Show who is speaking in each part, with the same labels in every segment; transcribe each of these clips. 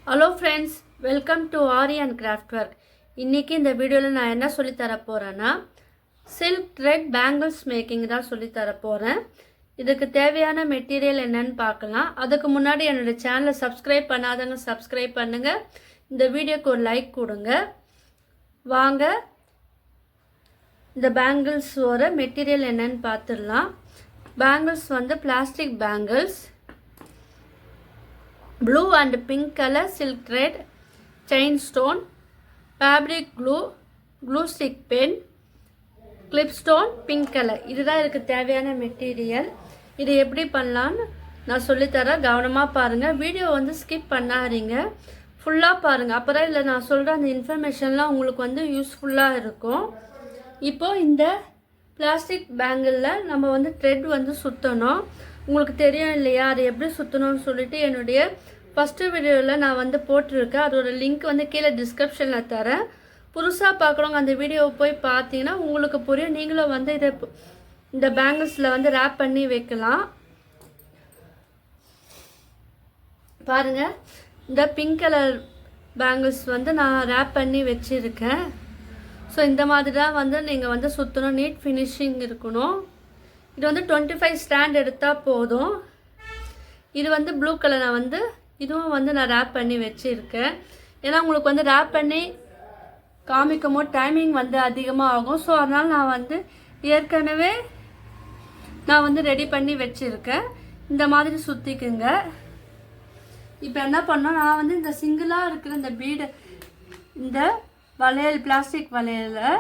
Speaker 1: Hello friends, welcome to aari and craft work. இன்றைக்கி இந்த வீடியோவில் நான் என்ன சொல்லித்தர போகிறேன்னா, சில்க் த்ரெட் பேங்கிள்ஸ் மேக்கிங் தான் சொல்லித்தர போகிறேன். இதுக்கு தேவையான மெட்டீரியல் என்னன்னு பார்க்கலாம். அதுக்கு முன்னாடி என்னோடய சேனலை சப்ஸ்கிரைப் பண்ணாதவங்க சப்ஸ்கிரைப் பண்ணுங்கள். இந்த வீடியோக்கு ஒரு லைக் கொடுங்க. வாங்க இந்த பேங்கிள்ஸோட மெட்டீரியல் என்னன்னு பார்த்துடலாம். பேங்கிள்ஸ் வந்து plastic bangles, blue and pink color silk thread, chain stone, fabric glue, glue stick pen, clip stone, pink color. இதுதான் இதுக்கு தேவையான மெட்டீரியல். இது எப்படி பண்ணலான்னு நான் சொல்லித்தரேன். கவனமாக பாருங்கள். வீடியோ வந்து ஸ்கிப் பண்ணாதீங்க, ஃபுல்லாக பாருங்கள். அப்போ தான் இல்லை நான் சொல்கிற அந்த இன்ஃபர்மேஷன்லாம் உங்களுக்கு வந்து யூஸ்ஃபுல்லாக இருக்கும். இப்போது இந்த பிளாஸ்டிக் பேங்கிளில் நம்ம வந்து த்ரெட் வந்து சுற்றணும். உங்களுக்கு தெரியும் இல்லையா, அது எப்படி சுற்றணும்னு சொல்லிட்டு என்னுடைய ஃபஸ்ட்டு வீடியோவில் நான் வந்து போட்டிருக்கேன். அதோட லிங்க் வந்து கீழே டிஸ்கிரிப்ஷனில் தரேன். புதுசாக பார்க்குறவங்க அந்த வீடியோவை போய் பார்த்தீங்கன்னா உங்களுக்கு புரியும். நீங்களும் வந்து இந்த பேங்கிள்ஸில் வந்து ரேப் பண்ணி வைக்கலாம். பாருங்கள், இந்த பிங்க் கலர் பேங்கிள்ஸ் வந்து நான் ரேப் பண்ணி வச்சுருக்கேன். ஸோ இந்த மாதிரி தான் வந்து நீங்கள் வந்து சுற்றணும். நீட் ஃபினிஷிங் இருக்கணும். இது வந்து 25 ஸ்டாண்ட் எடுத்தால் போதும். இது வந்து ப்ளூ கலர் நான் வந்து இதுவும் வந்து நான் ரேப் பண்ணி வச்சுருக்கேன். ஏன்னா உங்களுக்கு வந்து ரேப் பண்ணி காமிக்கும் போது டைமிங் வந்து அதிகமாக ஆகும். ஸோ அதனால் நான் வந்து ஏற்கனவே நான் வந்து ரெடி பண்ணி வச்சுருக்கேன். இந்த மாதிரி சுற்றிக்குங்க. இப்போ என்ன பண்ணோம், நான் வந்து இந்த சிங்கிளாக இருக்கிற இந்த பீடு, இந்த வளையல், பிளாஸ்டிக் வளையலை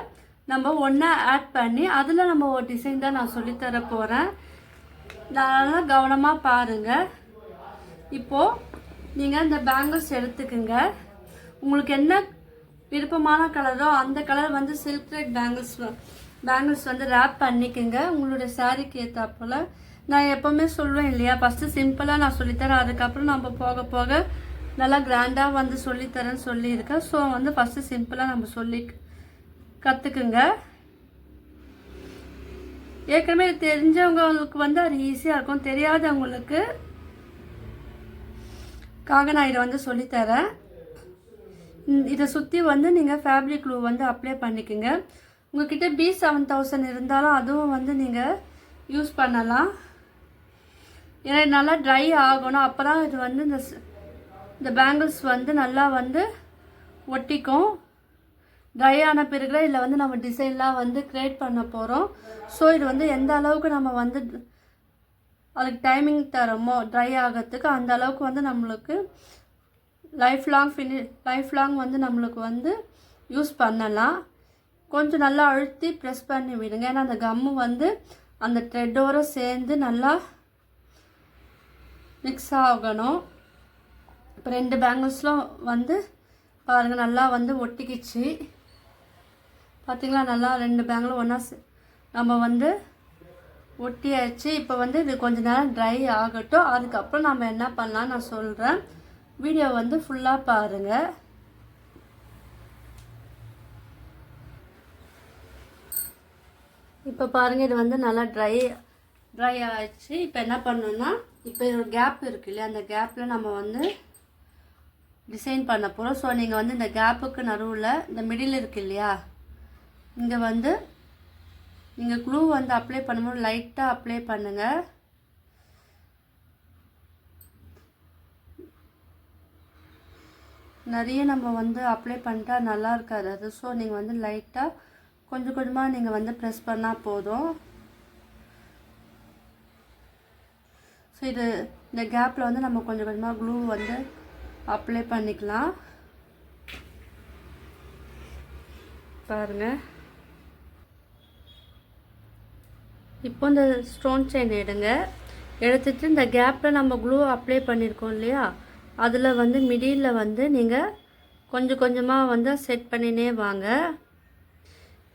Speaker 1: நம்ம ஒன்றா ஆட் பண்ணி அதில் நம்ம ஒரு டிசைன் தான் நான் சொல்லித்தர போகிறேன். நல்லா கவனமாக பாருங்கள். இப்போது நீங்கள் இந்த பேங்கிள்ஸ் எடுத்துக்குங்க. உங்களுக்கு என்ன விருப்பமான கலரோ அந்த கலர் வந்து சில்க் த்ரெட் பேங்கிள்ஸ் வந்து ரேப் பண்ணிக்கோங்க உங்களுடைய சாரீக்கு ஏற்றாப்போல். நான் எப்போவுமே சொல்லுவேன் இல்லையா, ஃபஸ்ட்டு சிம்பிளாக நான் சொல்லித்தரேன், அதுக்கப்புறம் நம்ம போக போக நல்லா கிராண்டாக வந்து சொல்லித்தரேன்னு சொல்லியிருக்கேன். ஸோ வந்து ஃபஸ்ட்டு சிம்பிளாக நம்ம சொல்லி கற்றுக்குங்க. ஏற்கனவே தெரிஞ்சவங்களுக்கு வந்து அது ஈஸியாக இருக்கும். தெரியாதவங்களுக்கு நான் இதை வந்து சொல்லித்தரேன். இதை சுற்றி வந்து நீங்கள் ஃபேப்ரிக் க்ளூ வந்து அப்ளை பண்ணிக்கோங்க. உங்கள்கிட்ட B7000 இருந்தாலும் அதுவும் வந்து நீங்கள் யூஸ் பண்ணலாம். ஏன்னா நல்லா ட்ரை ஆகணும். அப்போ தான் இது வந்து இந்த பேங்கிள்ஸ் வந்து நல்லா வந்து ஒட்டிக்கும். ட்ரை ஆன பிறகு இதில் வந்து நம்ம டிசைன்லாம் வந்து க்ரியேட் பண்ண போகிறோம். ஸோ இது வந்து எந்த அளவுக்கு நம்ம வந்து அதுக்கு டைமிங் தரோமோ ட்ரை ஆகிறதுக்கு, அந்த அளவுக்கு வந்து நம்மளுக்கு லைஃப் லாங் வந்து நம்மளுக்கு வந்து யூஸ் பண்ணலாம். கொஞ்சம் நல்லா அழுத்தி ப்ரெஸ் பண்ணி விடுங்க. ஏன்னா அந்த கம்மு வந்து அந்த த்ரெட்டோடு சேர்ந்து நல்லா மிக்ஸ் ஆகணும். இப்போ 2 பேங்கிள்ஸ்லாம் வந்து பாருங்கள் நல்லா வந்து ஒட்டிக்கிச்சு. பார்த்திங்களா, நல்லா 2 பேங்கிளும் ஒன்றா நம்ம வந்து ஒட்டியாச்சு. இப்போ வந்து இது கொஞ்ச நேரம் ட்ரை ஆகட்டும். அதுக்கப்புறம் நம்ம என்ன பண்ணலாம் நான் சொல்கிறேன். வீடியோ வந்து ஃபுல்லாக பாருங்கள். இப்போ பாருங்கள், இது வந்து நல்லா ட்ரை ஆகிடுச்சு. இப்போ என்ன பண்ணணும்னா, இப்போ ஒரு கேப் இருக்கு இல்லையா, அந்த கேப்பில் நம்ம வந்து டிசைன் பண்ண போகிறோம். ஸோ நீங்கள் வந்து இந்த கேப்புக்கு நடுவில் இந்த மிடில் இருக்கு இல்லையா, இங்கே வந்து நீங்கள் க்ளூ வந்து அப்ளை பண்ணும்போது லைட்டாக அப்ளை பண்ணுங்கள். நிறைய நம்ம வந்து அப்ளை பண்ணிட்டா நல்லா இருக்காது அது. ஸோ நீங்கள் வந்து லைட்டாக கொஞ்சம் கொஞ்சமாக நீங்கள் வந்து ப்ரெஸ் பண்ணால் போதும். ஸோ இந்த கேப்பில் வந்து நம்ம கொஞ்சம் கொஞ்சமாக க்ளூ வந்து அப்ளை பண்ணிக்கலாம். பாருங்கள், இப்போ இந்த ஸ்டோன் செயின் எடுத்துட்டு இந்த கேப்பில் நம்ம க்ளூ அப்ளை பண்ணியிருக்கோம் இல்லையா, அதில் வந்து மிடில் வந்து நீங்கள் கொஞ்சம் கொஞ்சமாக வந்து செட் பண்ணினே வாங்க.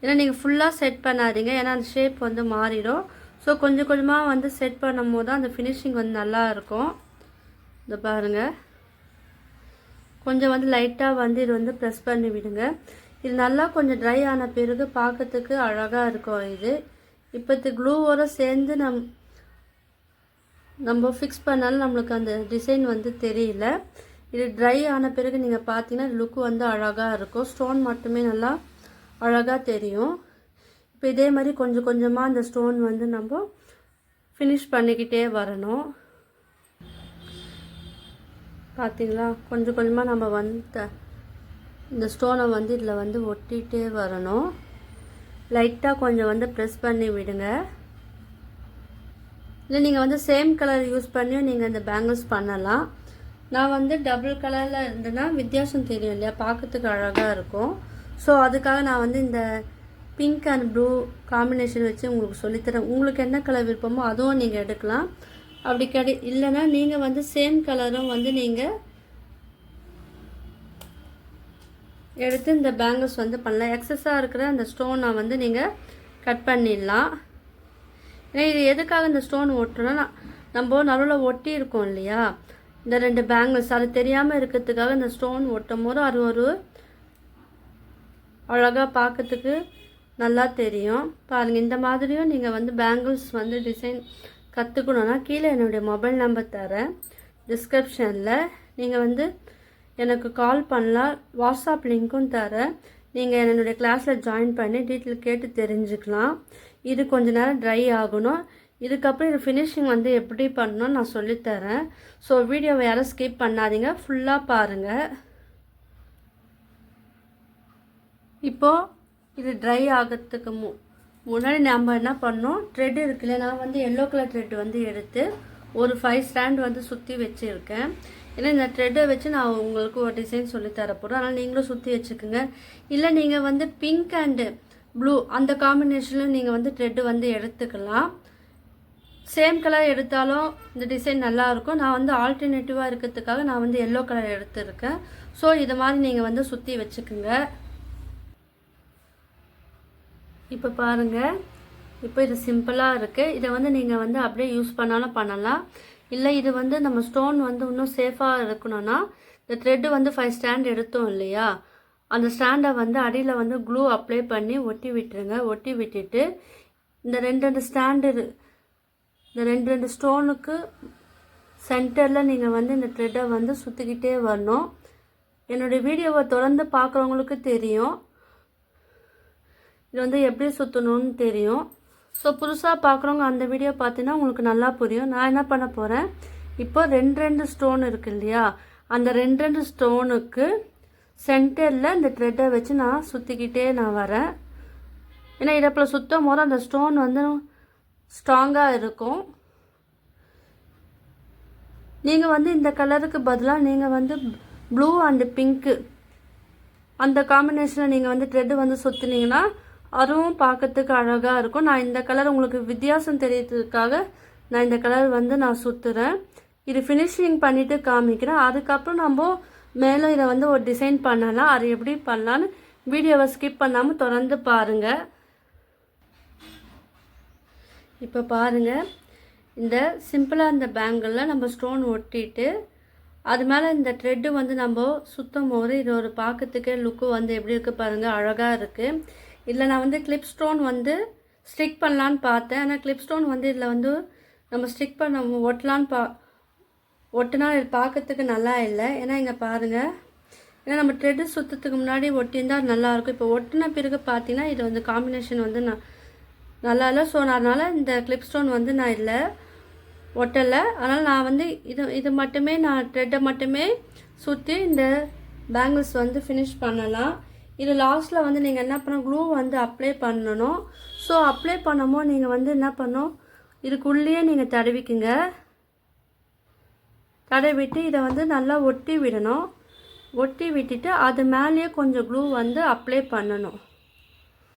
Speaker 1: ஏன்னா நீங்கள் ஃபுல்லாக செட் பண்ணாதீங்க, ஏன்னா அந்த ஷேப் வந்து மாறிடும். ஸோ கொஞ்சம் கொஞ்சமாக வந்து செட் பண்ணும் போது தான் அந்த ஃபினிஷிங் வந்து நல்லா இருக்கும். இந்த பாருங்கள், கொஞ்சம் வந்து லைட்டாக வந்து இது வந்து ப்ரெஸ் பண்ணி விடுங்க. இது நல்லா கொஞ்சம் ட்ரை ஆன பிறகு பார்க்கறதுக்கு அழகாக இருக்கும். இது இப்போ இந்த க்ளூவோடு சேர்ந்து நம்ம ஃபிக்ஸ் பண்ணாலும் நம்மளுக்கு அந்த டிசைன் வந்து தெரியல. இது ட்ரை ஆன பிறகு நீங்கள் பார்த்தீங்கன்னா லுக்கு வந்து அழகாக இருக்கும். ஸ்டோன் மட்டுமே நல்லா அழகாக தெரியும். இப்போ இதே மாதிரி கொஞ்சம் கொஞ்சமாக அந்த ஸ்டோன் வந்து நம்ம ஃபினிஷ் பண்ணிக்கிட்டே வரணும். பார்த்தீங்களா, கொஞ்சம் கொஞ்சமாக நம்ம வந்து இந்த ஸ்டோனை வந்து இதில் வந்து ஒட்டிகிட்டே வரணும். லைட்டாக கொஞ்சம் வந்து ப்ரெஸ் பண்ணி விடுங்க. இல்லை நீங்கள் வந்து சேம் கலர் யூஸ் பண்ணியும் நீங்கள் இந்த பேங்கிள்ஸ் பண்ணலாம். நான் வந்து டபுள் கலரில் இருந்தேன்னா வித்தியாசம் தெரியும் இல்லையா, பார்க்கறதுக்கு அழகாக இருக்கும். ஸோ அதுக்காக நான் வந்து இந்த பிங்க் அண்ட் ப்ளூ காம்பினேஷன் வச்சு உங்களுக்கு சொல்லித்தரேன். உங்களுக்கு என்ன கலர் விருப்பமோ அதுவும் நீங்கள் எடுக்கலாம். அப்படி இல்லைன்னா நீங்கள் வந்து சேம் கலரும் வந்து நீங்கள் எடுத்து இந்த பேங்கிள்ஸ் வந்து பண்ணலாம். எக்ஸஸாக இருக்கிற அந்த ஸ்டோனை வந்து நீங்கள் கட் பண்ணிடலாம். ஏன்னா இது எதுக்காக இந்த ஸ்டோன் ஒட்டுறோன்னா, நம்ம நடுவில் ஒட்டி இருக்கோம் இல்லையா இந்த 2 பேங்கிள்ஸ், அது தெரியாமல் இருக்கிறதுக்காக இந்த ஸ்டோன் ஒட்டும் போது அது ஒரு அழகாக பார்க்கறதுக்கு நல்லா தெரியும். பாருங்கள், இந்த மாதிரியும் நீங்கள் வந்து பேங்கிள்ஸ் வந்து டிசைன் கற்றுக்கணுன்னா கீழே என்னுடைய மொபைல் நம்பர் தரேன் டிஸ்கிரிப்ஷனில். நீங்கள் வந்து எனக்கு கால் பண்ணலாம். வாட்ஸ்அப் லிங்க்கும் தரேன். நீங்கள் என்னுடைய கிளாஸில் ஜாயின் பண்ணி டீட்டெயில் கேட்டு தெரிஞ்சுக்கலாம். இது கொஞ்ச நேரம் ட்ரை ஆகணும். இதுக்கப்புறம் இது ஃபினிஷிங் வந்து எப்படி பண்ணணும்னு நான் சொல்லித்தரேன். ஸோ வீடியோவை யாரும் ஸ்கிப் பண்ணாதீங்க, ஃபுல்லாக பாருங்கள். இப்போது இது ட்ரை ஆகிறதுக்கு முன்னாடி நம்ம என்ன பண்ணோம், த்ரெட் இருக்குல்ல, நான் வந்து எல்லோ கலர் த்ரெட் வந்து எடுத்து ஒரு 5 ஸ்டாண்ட் வந்து சுற்றி வச்சுருக்கேன். ஏன்னா இந்த த்ரெட்டை வச்சு நான் உங்களுக்கு ஒரு டிசைன் சொல்லித்தர போகிறேன். அதனால் நீங்களும் சுற்றி வச்சுக்கோங்க. இல்லை நீங்கள் வந்து பிங்க் அண்டு ப்ளூ அந்த காம்பினேஷனில் நீங்கள் வந்து த்ரெட்டு வந்து எடுத்துக்கலாம். சேம் கலர் எடுத்தாலும் இந்த டிசைன் நல்லாயிருக்கும். நான் வந்து ஆல்டர்னேட்டிவாக இருக்கிறதுக்காக நான் வந்து எல்லோ கலர் எடுத்துருக்கேன். ஸோ இது மாதிரி நீங்கள் வந்து சுற்றி வச்சுக்கோங்க. இப்போ பாருங்கள், இப்போ இது சிம்பிளாக இருக்குது. இதை வந்து நீங்கள் வந்து அப்படியே யூஸ் பண்ணாலும் பண்ணலாம். இல்லை இது வந்து நம்ம ஸ்டோன் வந்து இன்னும் சேஃபாக இருக்கணும்னா இந்த த்ரெட்டு வந்து 5 ஸ்டாண்ட் எடுத்தோம் இல்லையா, அந்த ஸ்டாண்டை வந்து அடியில் வந்து க்ளூ அப்ளை பண்ணி ஒட்டி விட்டுருங்க. ஒட்டி விட்டுட்டு இந்த 2 ஸ்டாண்டு இந்த 2 ஸ்டோனுக்கு சென்டரில் நீங்கள் வந்து இந்த த்ரெட்டை வந்து சுற்றிக்கிட்டே வரணும். என்னுடைய வீடியோவை தொடர்ந்து பார்க்குறவங்களுக்கு தெரியும் இது வந்து எப்படி சுற்றணும்னு தெரியும். ஸோ புதுசாக பார்க்குறவங்க அந்த வீடியோ பார்த்தீங்கன்னா உங்களுக்கு நல்லா புரியும். நான் என்ன பண்ண போகிறேன், இப்போ 2 ஸ்டோன் இருக்குது இல்லையா, அந்த 2 ஸ்டோனுக்கு சென்டரில் இந்த த்ரெட்டை வச்சு நான் சுற்றிக்கிட்டே நான் வரேன். ஏன்னா இதை போல் சுற்றும் போது அந்த ஸ்டோன் வந்து ஸ்ட்ராங்காக இருக்கும். நீங்கள் வந்து இந்த கலருக்கு பதிலாக நீங்கள் வந்து ப்ளூ அண்டு பிங்க்கு அந்த காம்பினேஷனில் நீங்கள் வந்து த்ரெட்டு வந்து சுற்றினீங்கன்னா அதுவும் பார்க்கறதுக்கு அழகாக இருக்கும். நான் இந்த கலர் உங்களுக்கு வித்தியாசம் தெரியறதுக்காக நான் இந்த கலர் வந்து நான் சுற்றுறேன். இது ஃபினிஷிங் பண்ணிவிட்டு காமிக்கிறேன். அதுக்கப்புறம் நம்ம மேலே இதை வந்து ஒரு டிசைன் பண்ணலாம். அது எப்படி பண்ணலான்னு வீடியோவை ஸ்கிப் பண்ணாமல் தொடர்ந்து பாருங்கள். இப்போ பாருங்கள், இந்த சிம்பிளாக இந்த பேங்கிளில் நம்ம ஸ்டோன் ஒட்டிட்டு அது மேலே இந்த த்ரெட்டு வந்து நம்ம சுற்றும் போது இது ஒரு பார்க்கறதுக்கே லுக்கு வந்து எப்படி இருக்குது பாருங்கள், அழகாக இருக்குது. இதில் நான் வந்து கிளிப் ஸ்டோன் வந்து ஸ்டிக் பண்ணலான்னு பார்த்தேன். ஆனால் கிளிப் ஸ்டோன் வந்து இதில் வந்து நம்ம ஸ்டிக் பண்ண ஒட்டலான்னு ஒட்டினா இது பார்க்கறதுக்கு நல்லா இல்லை. ஏன்னா இங்கே பாருங்கள், ஏன்னா நம்ம த்ரெட்டு சுற்றத்துக்கு முன்னாடி ஒட்டியிருந்தால் நல்லாயிருக்கும். இப்போ ஒட்டின பிறகு பார்த்தீங்கன்னா இது வந்து காம்பினேஷன் வந்து நல்லா இல்லை. ஸோ அதனால் இந்த கிளிப் ஸ்டோன் வந்து நான் இதில் ஒட்டலை. அதனால் நான் வந்து இது மட்டுமே நான் த்ரெட்டை மட்டுமே சுற்றி இந்த பேங்கிள்ஸ் வந்து ஃபினிஷ் பண்ணலாம். இது லாஸ்ட்டில் வந்து நீங்கள் என்ன பண்ணணும், க்ளூ வந்து அப்ளை பண்ணணும். ஸோ அப்ளை பண்ணும்போது நீங்கள் வந்து என்ன பண்ணணும், இதுக்குள்ளேயே நீங்கள் தடவிக்குங்க. தடவிட்டு இதை வந்து நல்லா ஒட்டி விடணும். ஒட்டி விட்டுட்டு அது மேலேயே கொஞ்சம் க்ளூ வந்து அப்ளை பண்ணணும்.